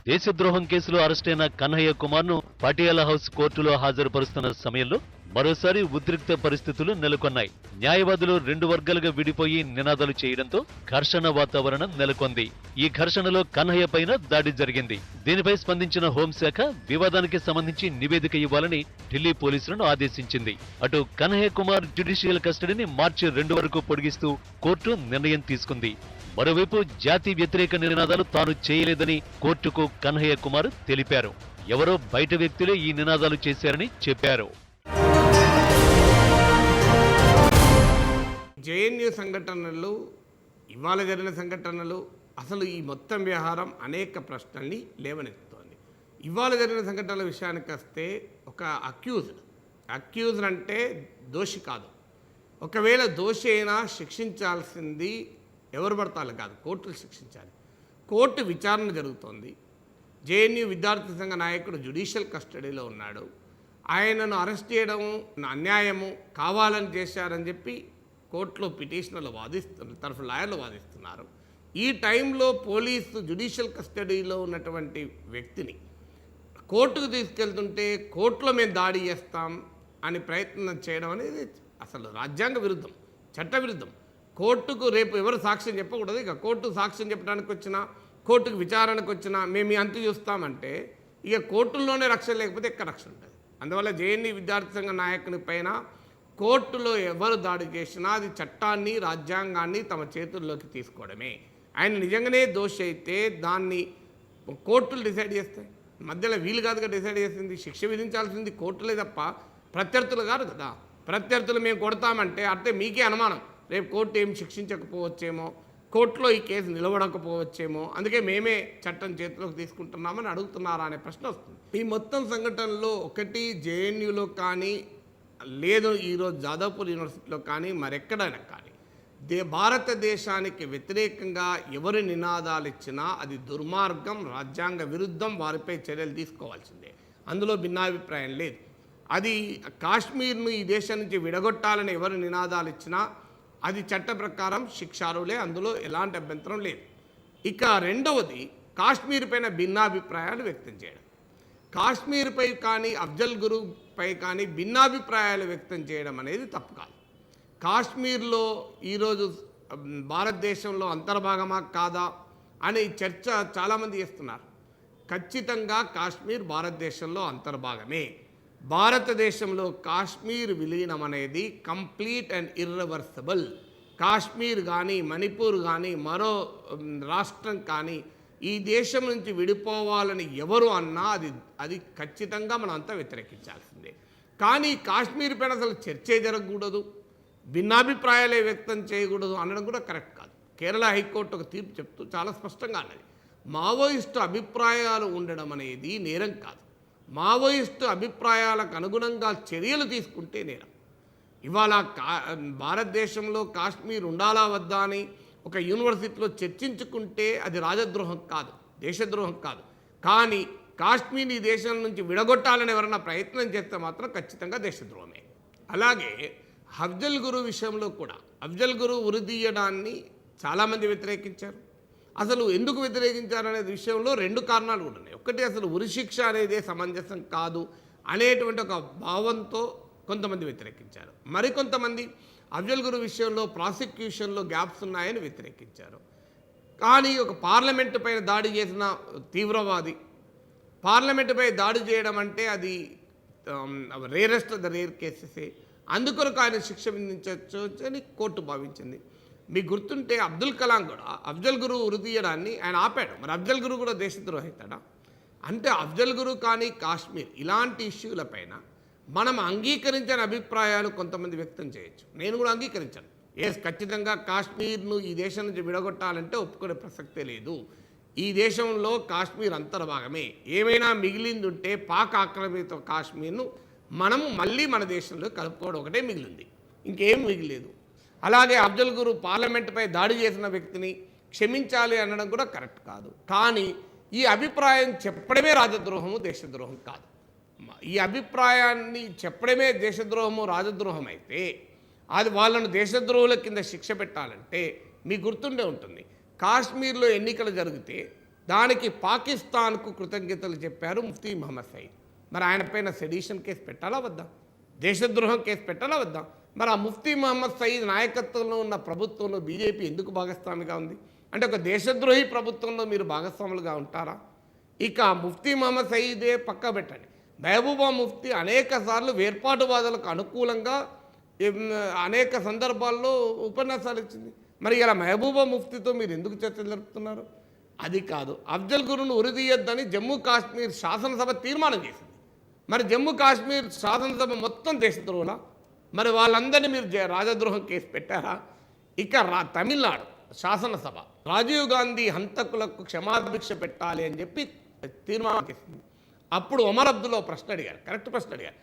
దేశద్రోహం కేసులో అరెస్టైన కన్హయ్య కుమార్ను పటియాలా హౌస్ కోర్టులో హాజరుపరుస్తున్న సమయంలో మరోసారి ఉద్రిక్త పరిస్థితులు నెలకొన్నాయి. న్యాయవాదులు 2 వర్గాలుగా విడిపోయి నినాదాలు చేయడంతో ఘర్షణ వాతావరణం నెలకొంది. ఈ ఘర్షణలో కన్హయ్య పైన దాడి జరిగింది. దీనిపై స్పందించిన హోంశాఖ వివాదానికి సంబంధించి నివేదిక ఇవ్వాలని ఢిల్లీ పోలీసులను ఆదేశించింది. అటు కన్హయ్య కుమార్ జ్యుడిషియల్ కస్టడీని మార్చి 2 వరకు పొడిగిస్తూ కోర్టు నిర్ణయం తీసుకుంది. మరోవైపు జాతి వ్యతిరేక నినాదాలు తాను చేయలేదని కోర్టుకు కన్హయ్య కుమార్ తెలిపారు. ఎవరో బయట వ్యక్తులే ఈ నినాదాలు చేశారని చెప్పారు. జేఎన్యూ సంఘటనలు, ఇవాళ జరిగిన సంఘటనలు, అసలు ఈ మొత్తం వ్యవహారం అనేక ప్రశ్నల్ని లేవనెత్తుతోంది. ఇవాళ జరిగిన సంఘటనల విషయానికి వస్తే ఒక అక్యూజ్డ్ అంటే దోషి కాదు. ఒకవేళ దోషి అయినా శిక్షించాల్సింది ఎవరు పడతారు కాదు, కోర్టులు శిక్షించాలి. కోర్టు విచారణ జరుగుతోంది. జేఎన్యూ విద్యార్థి సంఘ నాయకుడు జ్యుడిషియల్ కస్టడీలో ఉన్నాడు. ఆయనను అరెస్ట్ చేయడం అన్యాయము, కావాలని చేశారని చెప్పి కోర్టులో పిటిషనర్లు తరఫు లాయర్లు వాదిస్తున్నారు. ఈ టైంలో పోలీసు జ్యుడిషియల్ కస్టడీలో ఉన్నటువంటి వ్యక్తిని కోర్టుకు తీసుకెళ్తుంటే కోర్టులో మేము దాడి చేస్తాం అని ప్రయత్నం చేయడం అనేది అసలు రాజ్యాంగ విరుద్ధం, చట్ట విరుద్ధం. కోర్టుకు రేపు ఎవరు సాక్ష్యం చెప్పకూడదు. ఇక కోర్టు సాక్ష్యం చెప్పడానికి వచ్చినా, కోర్టుకు విచారణకు వచ్చినా మేము ఈ అంతు చూస్తామంటే ఇక కోర్టుల్లోనే రక్షణ లేకపోతే ఎక్కడ రక్షణ ఉంటుంది. అందువల్ల జేఎన్యూ విద్యార్థి సంఘ నాయకుని పైన కోర్టులో ఎవరు దాడి చేసినా అది చట్టాన్ని, రాజ్యాంగాన్ని తమ చేతుల్లోకి తీసుకోవడమే. ఆయన నిజంగానే దోషి అయితే దాన్ని కోర్టులు డిసైడ్ చేస్తాయి. మధ్యలో వీలు కాదుగా డిసైడ్ చేసింది. శిక్ష విధించాల్సింది కోర్టులే తప్ప ప్రత్యర్థులు కాదు కదా. ప్రత్యర్థులు మేము కొడతామంటే అంటే మీకే అనుమానం, రేపు కోర్టు ఏం శిక్షించకపోవచ్చేమో, కోర్టులో ఈ కేసు నిలబడకపోవచ్చేమో, అందుకే మేమే చట్టం చేతిలోకి తీసుకుంటున్నామని అడుగుతున్నారా అనే ప్రశ్న వస్తుంది. ఈ మొత్తం సంఘటనలో ఒకటి జేఎన్యూలో కానీ, లేదు ఈరోజు జాదవ్పూర్ యూనివర్సిటీలో కానీ, మరెక్కడైనా కానీ భారతదేశానికి వ్యతిరేకంగా ఎవరి నినాదాలు ఇచ్చినా అది దుర్మార్గం, రాజ్యాంగ విరుద్ధం, వారిపై చర్యలు తీసుకోవాల్సిందే. అందులో భిన్నాభిప్రాయం లేదు. అది కాశ్మీర్ను ఈ దేశం నుంచి విడగొట్టాలని ఎవరు నినాదాలు ఇచ్చినా అది చట్ట ప్రకారం శిక్షార్హులే, అందులో ఎలాంటి అభ్యంతరం లేదు. ఇక రెండవది కాశ్మీర్ పైన భిన్నాభిప్రాయాలు వ్యక్తం చేయడం. కాశ్మీర్పై కానీ అఫ్జల్ గురుపై కానీ భిన్నాభిప్రాయాలు వ్యక్తం చేయడం అనేది తప్పు కాదు. కాశ్మీర్లో ఈరోజు భారతదేశంలో అంతర్భాగమా కాదా అనే చర్చ చాలామంది చేస్తున్నారు. ఖచ్చితంగా కాశ్మీర్ భారతదేశంలో అంతర్భాగమే. భారతదేశంలో కాశ్మీర్ విలీనం అనేది కంప్లీట్ అండ్ ఇర్రివర్సిబుల్. కాశ్మీర్ కానీ, మణిపూర్ కానీ, మరో రాష్ట్రం కానీ ఈ దేశం నుంచి విడిపోవాలని ఎవరు అన్నా అది ఖచ్చితంగా మనం అంతా వ్యతిరేకించాల్సిందే. కానీ కాశ్మీర్ పైన అసలు చర్చే జరగకూడదు, భిన్నాభిప్రాయాలే వ్యక్తం చేయకూడదు అనడం కూడా కరెక్ట్ కాదు. కేరళ హైకోర్టు ఒక తీర్పు చెప్తూ చాలా స్పష్టంగా అన్నది, మావోయిస్టు అభిప్రాయాలు ఉండడం అనేది నేరం కాదు. మావోయిస్టు అభిప్రాయాలకు అనుగుణంగా చర్యలు తీసుకుంటే నేరం. ఇవాళ భారతదేశంలో కాశ్మీర్ ఉండాలా వద్దా అని ఒక యూనివర్సిటీలో చర్చించుకుంటే అది రాజద్రోహం కాదు, దేశద్రోహం కాదు. కానీ కాశ్మీర్ ఈ దేశం నుంచి విడగొట్టాలని ఎవరైనా ప్రయత్నం చేస్తే మాత్రం ఖచ్చితంగా దేశద్రోహమే. అలాగే అఫ్జల్ గురు విషయంలో కూడా అఫ్జల్ గురు ఉరిదీయడాన్ని చాలామంది వ్యతిరేకించారు. అసలు ఎందుకు వ్యతిరేకించారనే విషయంలో 2 కారణాలు కూడా ఉన్నాయి. ఒకటి, అసలు ఉరిశిక్ష అనేది సమంజసం కాదు అనేటువంటి ఒక భావంతో కొంతమంది వ్యతిరేకించారు. మరికొంతమంది అఫ్జల్ గురు విషయంలో ప్రాసిక్యూషన్లో గ్యాప్స్ ఉన్నాయని వ్యతిరేకించారు. కానీ ఒక పార్లమెంటు పైన దాడి చేసిన తీవ్రవాది, పార్లమెంటుపై దాడి చేయడం అంటే అది రేరెస్ట్ ఆఫ్ ద రేర్ కేసెసే, అందుకొరకు ఆయన శిక్ష విధించవచ్చు అని కోర్టు భావించింది. మీకు గుర్తుంటే అబ్దుల్ కలాం కూడా అఫ్జల్ గురు ఉరిదీయడాన్ని ఆయన ఆపాడు. మరి అఫ్జల్ గురు కూడా దేశద్రోహి అవుతాడా? అంటే అఫ్జల్ గురు కానీ కాశ్మీర్ ఇలాంటి ఇష్యూలపైన మనం అంగీకరించిన అభిప్రాయాలు కొంతమంది వ్యక్తం చేయొచ్చు. నేను కూడా అంగీకరించాను. ఖచ్చితంగా కాశ్మీర్ను ఈ దేశం నుంచి విడగొట్టాలంటే ఒప్పుకునే ప్రసక్తే లేదు. ఈ దేశంలో కాశ్మీర్ అంతర్భాగమే. ఏమైనా మిగిలింది ఉంటే పాక్ ఆక్రమిత కాశ్మీర్ను మనము మళ్ళీ మన దేశంలో కలుపుకోవడం ఒకటే మిగిలింది, ఇంకేం మిగిలేదు. అలాగే అఫ్జల్ గురు పార్లమెంటుపై దాడి చేసిన వ్యక్తిని క్షమించాలి అనడం కూడా కరెక్ట్ కాదు. కానీ ఈ అభిప్రాయం చెప్పడమే రాజద్రోహము, దేశద్రోహం కాదు. ఈ అభిప్రాయాన్ని చెప్పడమే దేశద్రోహము, రాజద్రోహం అయితే అది వాళ్ళను దేశద్రోహుల కింద శిక్ష పెట్టాలంటే మీకు గుర్తుండే ఉంటుంది, కాశ్మీర్లో ఎన్నికలు జరిగితే దానికి పాకిస్తాన్కు కృతజ్ఞతలు చెప్పారు ముఫ్తీ మహమ్మద్ సయీద్. మరి ఆయన పైన సెడిషన్ కేసు పెట్టాలా వద్దా, దేశద్రోహం కేసు పెట్టాలా వద్దా? మరి ఆ ముఫ్తీ మహమ్మద్ సయీద్ నాయకత్వంలో ఉన్న ప్రభుత్వంలో బీజేపీ ఎందుకు భాగస్వామిగా ఉంది? అంటే ఒక దేశద్రోహి ప్రభుత్వంలో మీరు భాగస్వాములుగా ఉంటారా? ఇక ముఫ్తీ మహమ్మద్ సయీదే పక్క పెట్టండి, మహబూబా ముఫ్తీ అనేక సార్లు వేర్పాటువాదులకు అనుకూలంగా అనేక సందర్భాల్లో ఉపన్యాసాలు ఇచ్చింది. మరి ఇలా మహబూబా ముఫ్తీతో మీరు ఎందుకు చర్చలు జరుపుతున్నారు? అది కాదు, అఫ్జల్ గురును ఉరిదీయొద్దని జమ్మూ కాశ్మీర్ శాసనసభ తీర్మానం చేసింది. మరి జమ్మూ కాశ్మీర్ శాసనసభ మొత్తం దేశద్రోహులా? మరి వాళ్ళందరినీ మీరు రాజద్రోహం కేసు పెట్టారా? ఇక తమిళనాడు శాసనసభ రాజీవ్ గాంధీ హంతకులకు క్షమాభిక్ష పెట్టాలి అని చెప్పి తీర్మానం చేసింది. అప్పుడు ఒమర్ అబ్దుల్లా ప్రశ్న అడిగారు, కరెక్ట్ ప్రశ్న అడిగారు.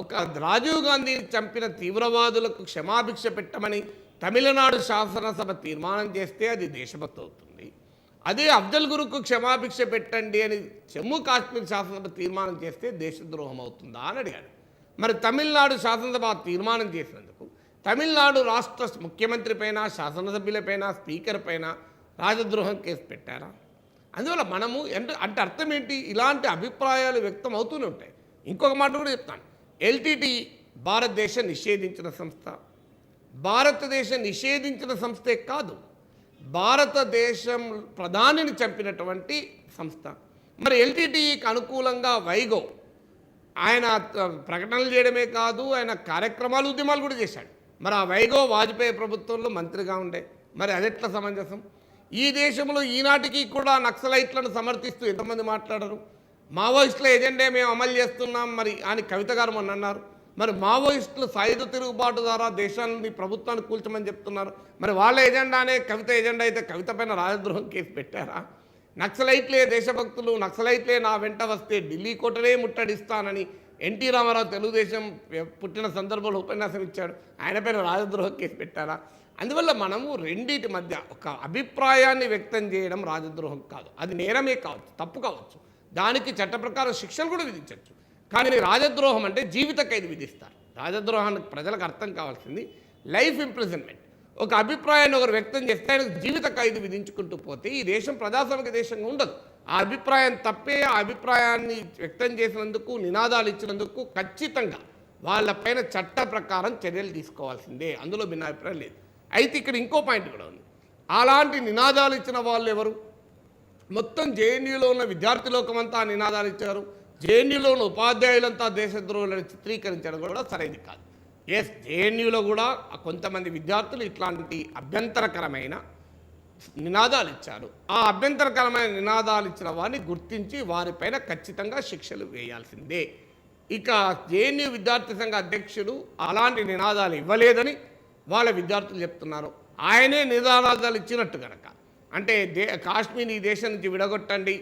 ఒక రాజీవ్ గాంధీని చంపిన తీవ్రవాదులకు క్షమాభిక్ష పెట్టమని తమిళనాడు శాసనసభ తీర్మానం చేస్తే అది దేశభక్తి అవుతుంది. అదే అఫ్జల్ గురుకు క్షమాభిక్ష పెట్టండి అని జమ్మూ కాశ్మీర్ శాసనసభ తీర్మానం చేస్తే దేశద్రోహం అవుతుందా అని అడిగాడు. మరి తమిళనాడు శాసనసభ తీర్మానం చేసినందుకు తమిళనాడు రాష్ట్ర ముఖ్యమంత్రి పైన, శాసనసభ్యులపైన, స్పీకర్ పైన రాజద్రోహం కేసు పెట్టారా? అందువల్ల మనము అంటే అర్థం ఏంటి, ఇలాంటి అభిప్రాయాలు వ్యక్తం అవుతూనే ఉంటాయి. ఇంకొక మాట కూడా చెప్తాను, ఎల్టీటీ భారతదేశం నిషేధించిన సంస్థ, భారతదేశం నిషేధించిన సంస్థే కాదు, భారతదేశం ప్రధానిని చంపినటువంటి సంస్థ. మరి ఎల్టీటీకి అనుకూలంగా వైగో ఆయన ప్రకటనలు చేయడమే కాదు, ఆయన కార్యక్రమాలు, ఉద్యమాలు కూడా చేశాడు. మరి ఆ వైగో వాజ్పేయి ప్రభుత్వంలో మంత్రిగా ఉండే, మరి అదెట్లా సమంజసం? ఈ దేశంలో ఈనాటికి కూడా నక్సలైట్లను సమర్థిస్తూ ఎంతమంది మాట్లాడరు? మావోయిస్టుల ఎజెండే మేము అమలు చేస్తున్నాం మరి అని కవిత గారు మొన్న అన్నారు. మరి మావోయిస్టులు సాయుధ తిరుగుబాటు ద్వారా దేశాన్ని, ప్రభుత్వాన్ని కూల్చమని చెప్తున్నారు. మరి వాళ్ళ ఎజెండానే కవిత ఎజెండా అయితే కవిత పైన రాజద్రోహం కేసు పెట్టారా? నక్సలైట్లే దేశభక్తులు, నక్సలైట్లే నా వెంట వస్తే ఢిల్లీ కోటనే ముట్టడిస్తానని ఎన్టీ రామారావు తెలుగుదేశం పుట్టిన సందర్భంలో ఉపన్యాసం ఇచ్చాడు, ఆయన పైన రాజద్రోహం కేసు పెట్టారా? అందువల్ల మనము రెండింటి మధ్య ఒక అభిప్రాయాన్ని వ్యక్తం చేయడం రాజద్రోహం కాదు, అది నేరమే కావచ్చు, తప్పు కావచ్చు, దానికి చట్ట ప్రకారం శిక్షలు కూడా విధించవచ్చు. కానీ రాజద్రోహం అంటే జీవిత ఖైదు విధిస్తారు. రాజద్రోహానికి ప్రజలకు అర్థం కావాల్సింది లైఫ్ ఇంప్రిజన్మెంట్. ఒక అభిప్రాయాన్ని ఒకరు వ్యక్తం చేస్తే ఆయనకు జీవిత ఖైదు విధించుకుంటూ పోతే ఈ దేశం ప్రజాస్వామిక దేశంగా ఉండదు. ఆ అభిప్రాయం తప్పే, ఆ అభిప్రాయాన్ని వ్యక్తం చేసినందుకు, నినాదాలు ఇచ్చినందుకు ఖచ్చితంగా వాళ్ళపైన చట్ట ప్రకారం చర్యలు తీసుకోవాల్సిందే, అందులో భిన్నాభిప్రాయం లేదు. అయితే ఇక్కడ ఇంకో పాయింట్ కూడా ఉంది, అలాంటి నినాదాలు ఇచ్చిన వాళ్ళు ఎవరు? మొత్తం జేఎన్యూలో ఉన్న విద్యార్థి లోకమంతా నినాదాలు ఇచ్చారు, జేఎన్యూలో ఉన్న ఉపాధ్యాయులంతా దేశద్రోహులను చిత్రీకరించడం కూడా సరైనది కాదు. ఎస్, జేఎన్యూలో కూడా కొంతమంది విద్యార్థులు ఇట్లాంటి అభ్యంతరకరమైన నినాదాలు ఇచ్చారు. ఆ అభ్యంతరకరమైన నినాదాలు ఇచ్చిన వారిని గుర్తించి వారిపైన ఖచ్చితంగా శిక్షలు వేయాల్సిందే. ఇక జేఎన్యూ విద్యార్థి సంఘ అధ్యక్షుడు అలాంటి నినాదాలు ఇవ్వలేదని వాళ్ళ విద్యార్థులు చెప్తున్నారు. ఆయనే నినాదాలు ఇచ్చినట్టు కనుక, అంటే కాశ్మీర్ ఈ దేశం నుంచి విడగొట్టండి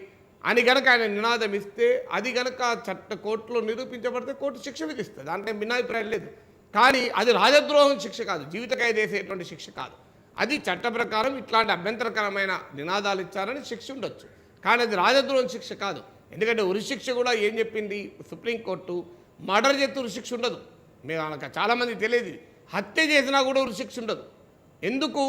అని కనుక ఆయన నినాదం ఇస్తే అది కనుక కోర్టులో నిరూపించబడితే కోర్టు శిక్ష విధిస్తుంది, దాంట్లో భిన్నాభిప్రాయం లేదు. కానీ అది రాజద్రోహం శిక్ష కాదు, జీవిత ఖైదు వేసేటువంటి శిక్ష కాదు. అది చట్ట ప్రకారం ఇట్లాంటి అభ్యంతరకరమైన నినాదాలు ఇచ్చారని శిక్ష ఉండొచ్చు, కానీ అది రాజద్రోహం శిక్ష కాదు. ఎందుకంటే ఉరిశిక్ష కూడా ఏం చెప్పింది సుప్రీంకోర్టు, మర్డర్ చేస్తే ఉరిశిక్ష ఉండదు. మేము చాలామంది తెలియదు, హత్య చేసినా కూడా ఉరిశిక్ష ఉండదు. ఎందుకు?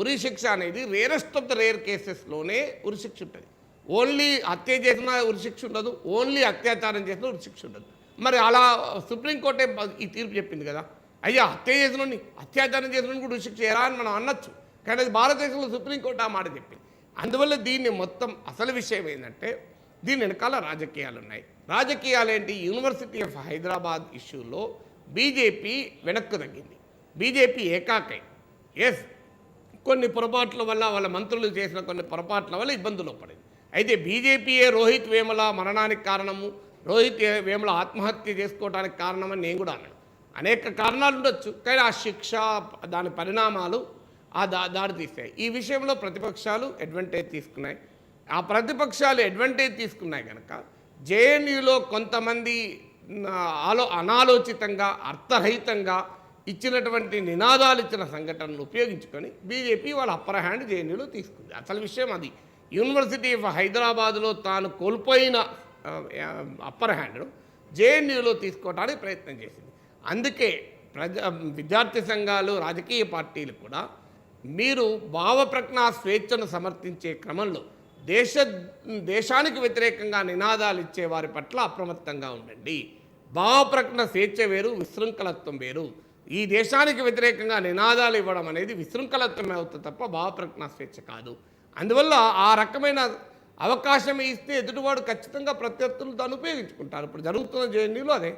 ఉరిశిక్ష అనేది రేరెస్ట్ ఆఫ్ ద రేర్ కేసెస్లోనే ఉరిశిక్ష ఉంటుంది. ఓన్లీ హత్య చేసినా ఉరిశిక్ష ఉండదు, ఓన్లీ అత్యాచారం చేసినా ఉరిశిక్ష ఉండదు. మరి అలా సుప్రీంకోర్టే ఈ తీర్పు చెప్పింది కదా, అయ్యా హత్య చేసినోని, అత్యాచారం చేసిన కూడా ఉరిశిక్ష చేయరా అని మనం అనొచ్చు, కానీ అది భారతదేశంలో సుప్రీంకోర్టు ఆ మాట చెప్పింది. అందువల్ల దీన్ని మొత్తం అసలు విషయం ఏంటంటే దీని వెనకాల రాజకీయాలు ఉన్నాయి. రాజకీయాలు ఏంటి? యూనివర్సిటీ ఆఫ్ హైదరాబాద్ ఇష్యూలో బీజేపీ వెనక్కు తగ్గింది, బీజేపీ ఏకాకై. ఎస్, కొన్ని పొరపాట్ల వల్ల, వాళ్ళ మంత్రులు చేసిన కొన్ని పొరపాట్ల వల్ల ఇబ్బందులు పడింది. అయితే బీజేపీయే రోహిత్ వేముల మరణానికి కారణము, రోహిత్ వేముల ఆత్మహత్య చేసుకోవడానికి కారణమని నేను కూడా అన్నాను. అనేక కారణాలు ఉండొచ్చు, కానీ ఆ శిక్ష, దాని పరిణామాలు దారి తీస్తాయి. ఈ విషయంలో ప్రతిపక్షాలు అడ్వాంటేజ్ తీసుకున్నాయి. ఆ ప్రతిపక్షాలు అడ్వాంటేజ్ తీసుకున్నాయి కనుక జేఎన్యూలో కొంతమంది అనాలోచితంగా, అర్థరహితంగా ఇచ్చినటువంటి నినాదాలు ఇచ్చిన సంఘటనలు ఉపయోగించుకొని బీజేపీ వాళ్ళ అప్పర్ హ్యాండ్ జేఎన్యూలో తీసుకుంది. అసలు విషయం అది. యూనివర్సిటీ ఆఫ్ హైదరాబాద్లో తాను కోల్పోయిన అప్పర్ హ్యాండ్ను జేఎన్యూలో తీసుకోవడానికి ప్రయత్నం చేసింది. అందుకే విద్యార్థి సంఘాలు, రాజకీయ పార్టీలు కూడా మీరు భావ ప్రజ్ఞా స్వేచ్ఛను సమర్థించే క్రమంలో దేశానికి వ్యతిరేకంగా నినాదాలు ఇచ్చే వారి పట్ల అప్రమత్తంగా ఉండండి. భావప్రకటన స్వేచ్ఛ వేరు, విశృంఖలత్వం వేరు. ఈ దేశానికి వ్యతిరేకంగా నినాదాలు ఇవ్వడం అనేది విశృంఖలత్వమే అవుతుంది తప్ప భావప్రకటన స్వేచ్ఛ కాదు. అందువల్ల ఆ రకమైన అవకాశం ఇస్తే ఎదుటివాడు ఖచ్చితంగా ప్రత్యర్థులు దాన్ని ఉపయోగించుకుంటారు. ఇప్పుడు జరుగుతున్న జేఎన్యూలో అదే.